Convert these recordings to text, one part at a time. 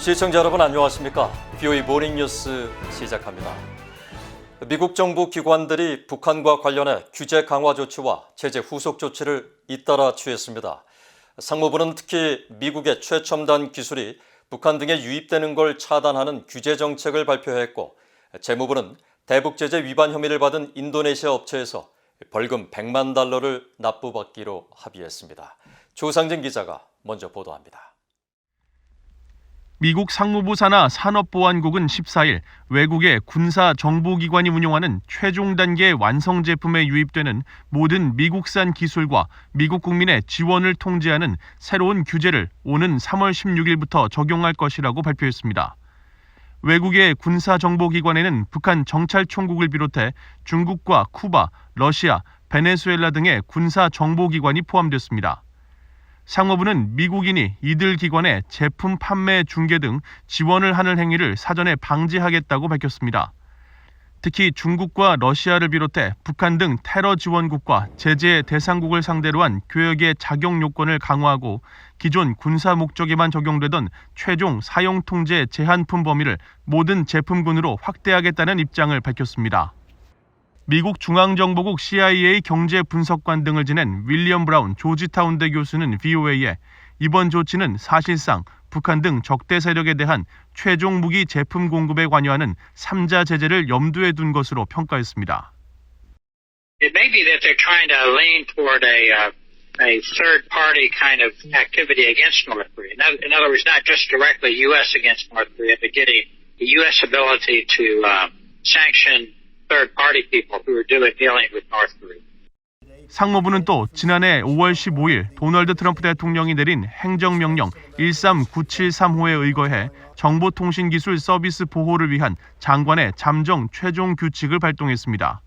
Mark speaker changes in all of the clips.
Speaker 1: 시청자 여러분 안녕하십니까? BOE 모닝뉴스 시작합니다. 미국 정부 기관들이 북한과 관련해 규제 강화 조치와 제재 후속 조치를 잇따라 취했습니다. 상무부는 특히 미국의 최첨단 기술이 북한 등에 유입되는 걸 차단하는 규제 정책을 발표했고, 재무부는 대북 제재 위반 혐의를 받은 인도네시아 업체에서 벌금 100만 달러를 납부받기로 합의했습니다. 조상진 기자가 먼저 보도합니다.
Speaker 2: 미국 상무부 산하 산업보안국은 14일 외국의 군사 정보기관이 운용하는 최종 단계 완성 제품에 유입되는 모든 미국산 기술과 미국 국민의 지원을 통제하는 새로운 규제를 오는 3월 16일부터 적용할 것이라고 발표했습니다. 외국의 군사 정보기관에는 북한 정찰총국을 비롯해 중국과 쿠바, 러시아, 베네수엘라 등의 군사 정보기관이 포함됐습니다. 상무부는 미국인이 이들 기관에 제품 판매, 중개 등 지원을 하는 행위를 사전에 방지하겠다고 밝혔습니다. 특히 중국과 러시아를 비롯해 북한 등 테러 지원국과 제재 대상국을 상대로 한 교역의 작용 요건을 강화하고 기존 군사 목적에만 적용되던 최종 사용 통제 제한품 범위를 모든 제품군으로 확대하겠다는 입장을 밝혔습니다. 미국 중앙정보국 CIA 경제분석관 등을 지낸 윌리엄 브라운 조지타운대 교수는 VOA에 이번 조치는 사실상 북한 등 적대 세력에 대한 최종 무기 제품 공급에 관여하는 3자 제재를 염두에 둔 것으로 평가했습니다.
Speaker 3: It may be that they're trying to lean toward a third-party kind of activity against North Korea. In other words, not just directly U.S. against North Korea, but getting the U.S. ability to sanction third-party people who are dealing with North Korea.
Speaker 2: 상무부는 또 지난해 5월 15일 도널드 트럼프 대통령이 내린 행정명령 13973호에 의거해 정보통신기술 서비스 보호를 위한 장관의 잠정 최종 규칙을 발동했습니다.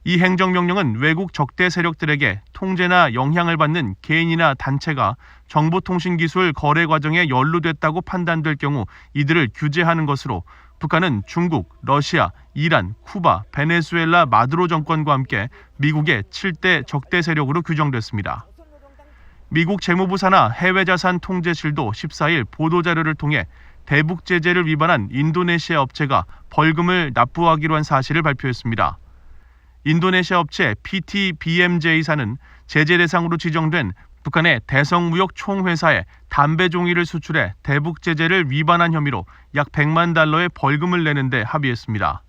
Speaker 2: 이 행정명령은 외국 적대 세력들에게 통제나 영향을 받는 개인이나 단체가 정보통신기술 거래 과정에 연루됐다고 판단될 경우 이들을 규제하는 것으로 북한은 중국, 러시아, 이란, 쿠바, 베네수엘라 마두로 정권과 함께 미국의 7대 적대 세력으로 규정됐습니다. 미국 재무부 산하 해외자산 통제실도 14일 보도자료를 통해 대북 제재를 위반한 인도네시아 업체가 벌금을 납부하기로 한 사실을 발표했습니다. 인도네시아 업체 PTBMJ사는 제재 대상으로 지정된 북한의 대성무역 총회사에 담배 종이를 수출해 대북 제재를 위반한 혐의로 약 100만 달러의 벌금을 내는데 합의했습니다.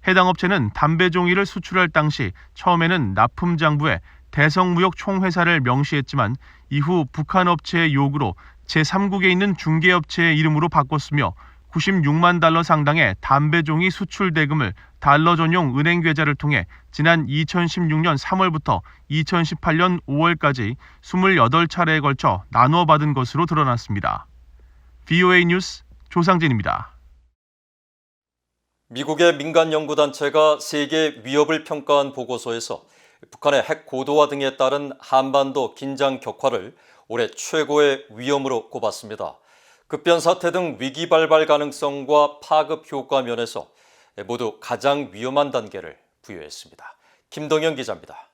Speaker 2: 해당 업체는 담배 종이를 수출할 당시 처음에는 납품장부에 대성무역 총회사를 명시했지만 이후 북한 업체의 요구로 제3국에 있는 중개업체의 이름으로 바꿨으며 96만 달러 상당의 담배 종이 수출 대금을 달러 전용 은행 계좌를 통해 지난 2016년 3월부터 2018년 5월까지 28차례에 걸쳐 나눠 받은 것으로 드러났습니다. VOA 뉴스 조상진입니다.
Speaker 1: 미국의 민간 연구단체가 세계 위협을 평가한 보고서에서 북한의 핵 고도화 등에 따른 한반도 긴장 격화를 올해 최고의 위험으로 꼽았습니다. 급변 사태 등 위기 발발 가능성과 파급 효과 면에서 모두 가장 위험한 단계를 부여했습니다. 김동현 기자입니다.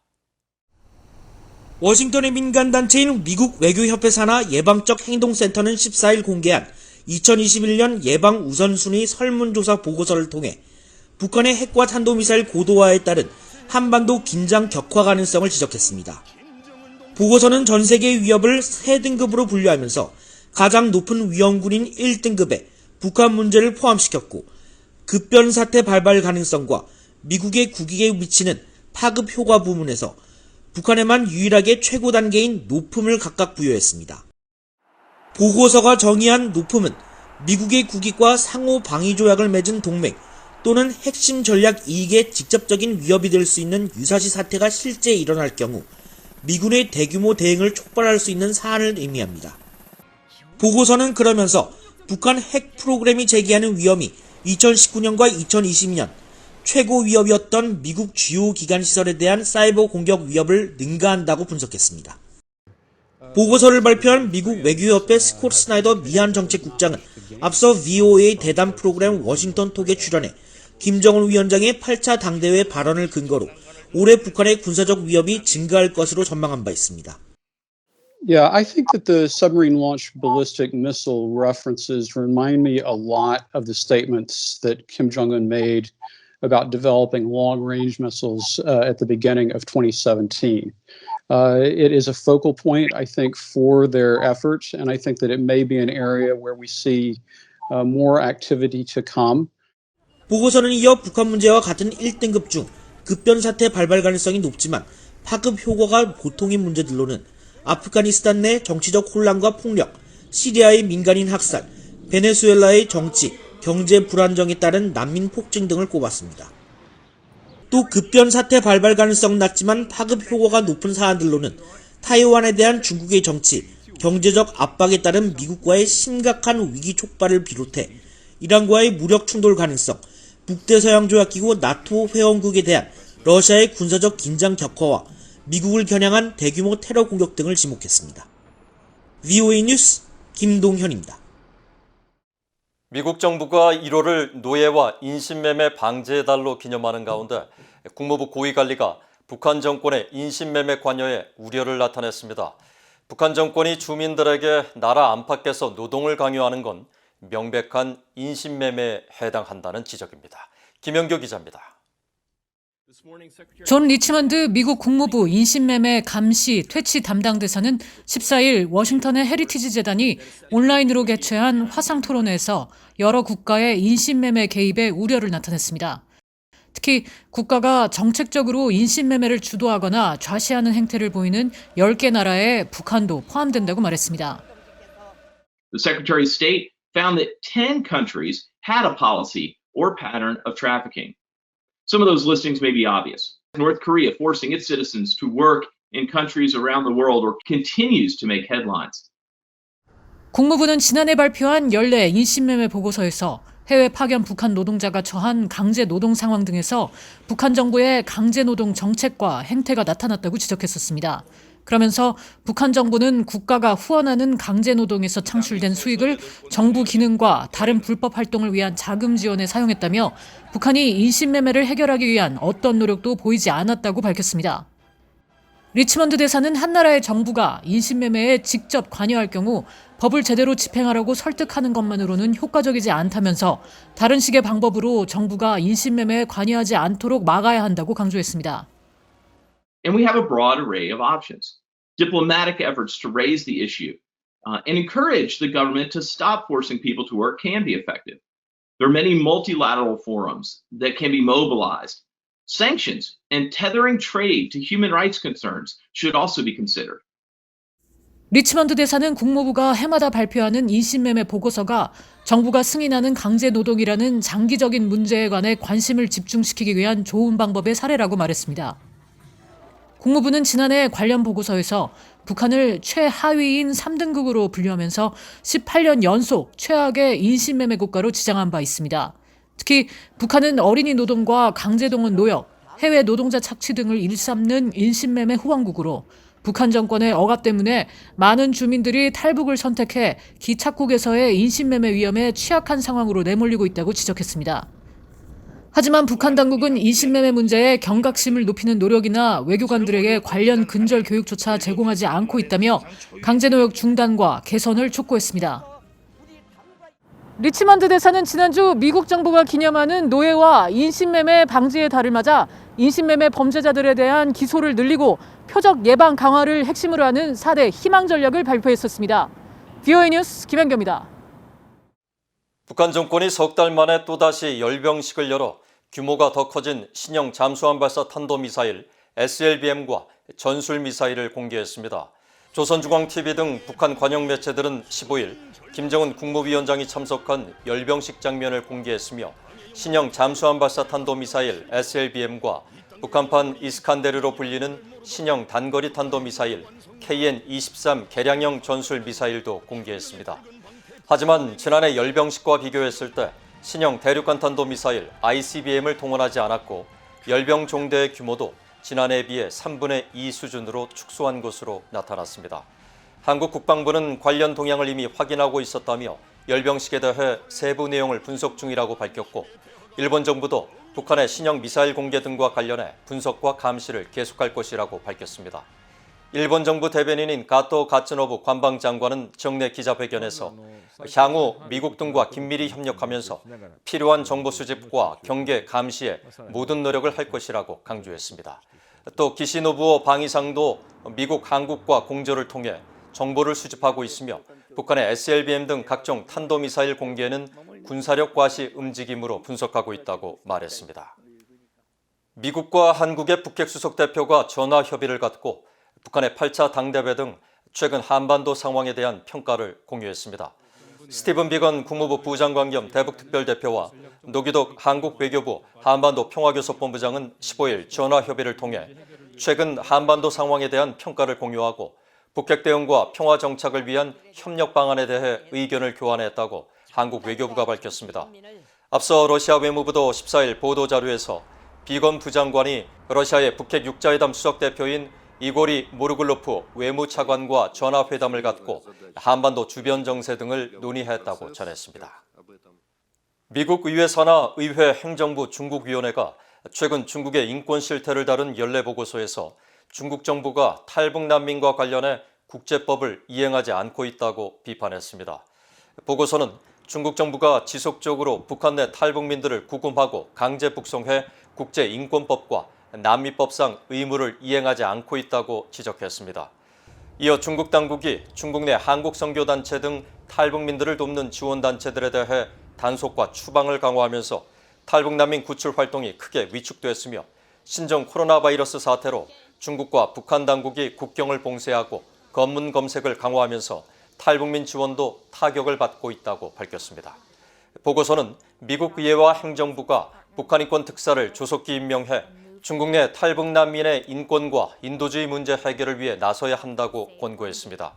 Speaker 4: 워싱턴의 민간단체인 미국 외교협회 산하 예방적 행동센터는 14일 공개한 2021년 예방 우선순위 설문조사 보고서를 통해 북한의 핵과 탄도미사일 고도화에 따른 한반도 긴장 격화 가능성을 지적했습니다. 보고서는 전 세계의 위협을 3등급으로 분류하면서 가장 높은 위험군인 1등급에 북한 문제를 포함시켰고, 급변 사태 발발 가능성과 미국의 국익에 미치는 파급 효과 부문에서 북한에만 유일하게 최고 단계인 높음을 각각 부여했습니다. 보고서가 정의한 높음은 미국의 국익과 상호 방위 조약을 맺은 동맹 또는 핵심 전략 이익에 직접적인 위협이 될 수 있는 유사시 사태가 실제 일어날 경우 미군의 대규모 대응을 촉발할 수 있는 사안을 의미합니다. 보고서는 그러면서 북한 핵 프로그램이 제기하는 위험이 2019년과 2020년 최고 위협이었던 미국 주요 기관 시설에 대한 사이버 공격 위협을 능가한다고 분석했습니다. 보고서를 발표한 미국 외교협회 스콧 스나이더 미한 정책국장은 앞서 VOA 대담 프로그램 워싱턴 톡에 출연해 김정은 위원장의 8차 당대회 발언을 근거로 올해 북한의 군사적 위협이 증가할 것으로 전망한 바 있습니다.
Speaker 5: Yeah, I think that the submarine launched ballistic missile references remind me a lot of the statements that Kim Jong-un made about developing long-range missiles at the beginning of 2017. It is a focal point, I think, for their efforts, and I think that it may be an area where we see more activity to come.
Speaker 4: 보고서는 이어 북한 문제와 같은 1등급 중 급변 사태 발발 가능성이 높지만 파급 효과가 보통인 문제들로는 아프가니스탄 내 정치적 혼란과 폭력, 시리아의 민간인 학살, 베네수엘라의 정치, 경제 불안정에 따른 난민 폭증 등을 꼽았습니다. 또 급변 사태 발발 가능성 낮지만 파급 효과가 높은 사안들로는 타이완에 대한 중국의 정치, 경제적 압박에 따른 미국과의 심각한 위기 촉발을 비롯해 이란과의 무력 충돌 가능성, 북대서양조약기구 나토 회원국에 대한 러시아의 군사적 긴장 격화와 미국을 겨냥한 대규모 테러 공격 등을 지목했습니다. VOA 뉴스 김동현입니다.
Speaker 1: 미국 정부가 1월을 노예와 인신매매 방지의 달로 기념하는 가운데 국무부 고위관리가 북한 정권의 인신매매 관여에 우려를 나타냈습니다. 북한 정권이 주민들에게 나라 안팎에서 노동을 강요하는 건 명백한 인신매매에 해당한다는 지적입니다. 김영교 기자입니다.
Speaker 6: 존 리치먼드 미국 국무부 인신매매 감시 퇴치 담당 대사는 14일 워싱턴의 헤리티지 재단이 온라인으로 개최한 화상 토론회에서 여러 국가의 인신매매 개입에 우려를 나타냈습니다. 특히 국가가 정책적으로 인신매매를 주도하거나 좌시하는 행태를 보이는 10개 나라에 북한도 포함된다고 말했습니다.
Speaker 7: The Secretary of State found that 10 countries had a policy or pattern of trafficking. Some of those listings may be obvious. North Korea forcing its citizens to work in countries around the world or continues to make headlines.
Speaker 6: 국무부는 지난해 발표한 연례 인신매매 보고서에서 해외 파견 북한 노동자가 처한 강제 노동 상황 등에서 북한 정부의 강제 노동 정책과 행태가 나타났다고 지적했었습니다. 그러면서 북한 정부는 국가가 후원하는 강제 노동에서 창출된 수익을 정부 기능과 다른 불법 활동을 위한 자금 지원에 사용했다며 북한이 인신매매를 해결하기 위한 어떤 노력도 보이지 않았다고 밝혔습니다. 리치먼드 대사는 한 나라의 정부가 인신매매에 직접 관여할 경우 법을 제대로 집행하라고 설득하는 것만으로는 효과적이지 않다면서 다른 식의 방법으로 정부가 인신매매에 관여하지 않도록 막아야 한다고 강조했습니다.
Speaker 7: And we have a broad array of options. Diplomatic efforts to raise the issue and encourage the government to stop forcing people to work can be effective. There are many multilateral forums that can be mobilized. Sanctions and tethering trade to human rights concerns should also be considered.
Speaker 6: 리치먼드 대사는 국무부가 해마다 발표하는 인신매매 보고서가 정부가 승인하는 강제 노동이라는 장기적인 문제에 관해 관심을 집중시키기 위한 좋은 방법의 사례라고 말했습니다. 국무부는 지난해 관련 보고서에서 북한을 최하위인 3등국으로 분류하면서 18년 연속 최악의 인신매매 국가로 지정한 바 있습니다. 특히 북한은 어린이 노동과 강제동원 노역, 해외 노동자 착취 등을 일삼는 인신매매 후원국으로 북한 정권의 억압 때문에 많은 주민들이 탈북을 선택해 기착국에서의 인신매매 위험에 취약한 상황으로 내몰리고 있다고 지적했습니다. 하지만 북한 당국은 인신매매 문제에 경각심을 높이는 노력이나 외교관들에게 관련 근절 교육조차 제공하지 않고 있다며 강제노역 중단과 개선을 촉구했습니다. 리치먼드 대사는 지난주 미국 정부가 기념하는 노예와 인신매매 방지의 달을 맞아 인신매매 범죄자들에 대한 기소를 늘리고 표적 예방 강화를 핵심으로 하는 4대 희망 전략을 발표했었습니다. VOA 뉴스 김현경입니다.
Speaker 1: 북한 정권이 석 달 만에 또다시 열병식을 열어 규모가 더 커진 신형 잠수함 발사 탄도미사일 SLBM과 전술미사일을 공개했습니다. 조선중앙TV 등 북한 관영 매체들은 15일 김정은 국무위원장이 참석한 열병식 장면을 공개했으며 신형 잠수함 발사 탄도미사일 SLBM과 북한판 이스칸데르로 불리는 신형 단거리 탄도미사일 KN-23 개량형 전술미사일도 공개했습니다. 하지만 지난해 열병식과 비교했을 때 신형 대륙간 탄도미사일 ICBM을 동원하지 않았고 열병 종대의 규모도 지난해에 비해 3분의 2 수준으로 축소한 것으로 나타났습니다. 한국 국방부는 관련 동향을 이미 확인하고 있었다며 열병식에 대해 세부 내용을 분석 중이라고 밝혔고 일본 정부도 북한의 신형 미사일 공개 등과 관련해 분석과 감시를 계속할 것이라고 밝혔습니다. 일본 정부 대변인인 가토 가츠노부 관방장관은 정례 기자회견에서 향후 미국 등과 긴밀히 협력하면서 필요한 정보 수집과 경계 감시에 모든 노력을 할 것이라고 강조했습니다. 또 기시노부오 방위상도 미국, 한국과 공조를 통해 정보를 수집하고 있으며 북한의 SLBM 등 각종 탄도미사일 공개는 군사력 과시 움직임으로 분석하고 있다고 말했습니다. 미국과 한국의 북핵 수석 대표가 전화 협의를 갖고 북한의 8차 당대회 등 최근 한반도 상황에 대한 평가를 공유했습니다. 스티븐 비건 국무부 부장관 겸 대북특별대표와 노기덕 한국 외교부 한반도 평화교섭본부장은 15일 전화 협의를 통해 최근 한반도 상황에 대한 평가를 공유하고 북핵 대응과 평화 정착을 위한 협력 방안에 대해 의견을 교환했다고 한국 외교부가 밝혔습니다. 앞서 러시아 외무부도 14일 보도자료에서 비건 부장관이 러시아의 북핵 육자회담 수석대표인 이고리 모르글로프 외무차관과 전화회담을 갖고 한반도 주변 정세 등을 논의했다고 전했습니다. 미국 의회 산하 의회 행정부 중국위원회가 최근 중국의 인권 실태를 다룬 연례 보고서에서 중국 정부가 탈북 난민과 관련해 국제법을 이행하지 않고 있다고 비판했습니다. 보고서는 중국 정부가 지속적으로 북한 내 탈북민들을 구금하고 강제 북송해 국제인권법과 난민법상 의무를 이행하지 않고 있다고 지적했습니다. 이어 중국 당국이 중국 내 한국 선교단체 등 탈북민들을 돕는 지원단체들에 대해 단속과 추방을 강화하면서 탈북난민 구출 활동이 크게 위축됐으며 신종 코로나 바이러스 사태로 중국과 북한 당국이 국경을 봉쇄하고 검문 검색을 강화하면서 탈북민 지원도 타격을 받고 있다고 밝혔습니다. 보고서는 미국 의회와 행정부가 북한 인권 특사를 조속히 임명해 중국 내 탈북 난민의 인권과 인도주의 문제 해결을 위해 나서야 한다고 권고했습니다.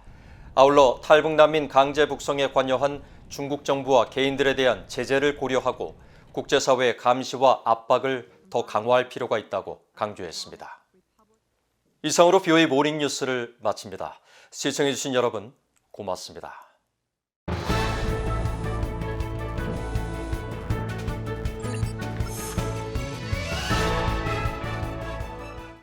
Speaker 1: 아울러 탈북 난민 강제 북송에 관여한 중국 정부와 개인들에 대한 제재를 고려하고 국제사회의 감시와 압박을 더 강화할 필요가 있다고 강조했습니다. 이상으로 BOA 모닝뉴스를 마칩니다. 시청해주신 여러분 고맙습니다.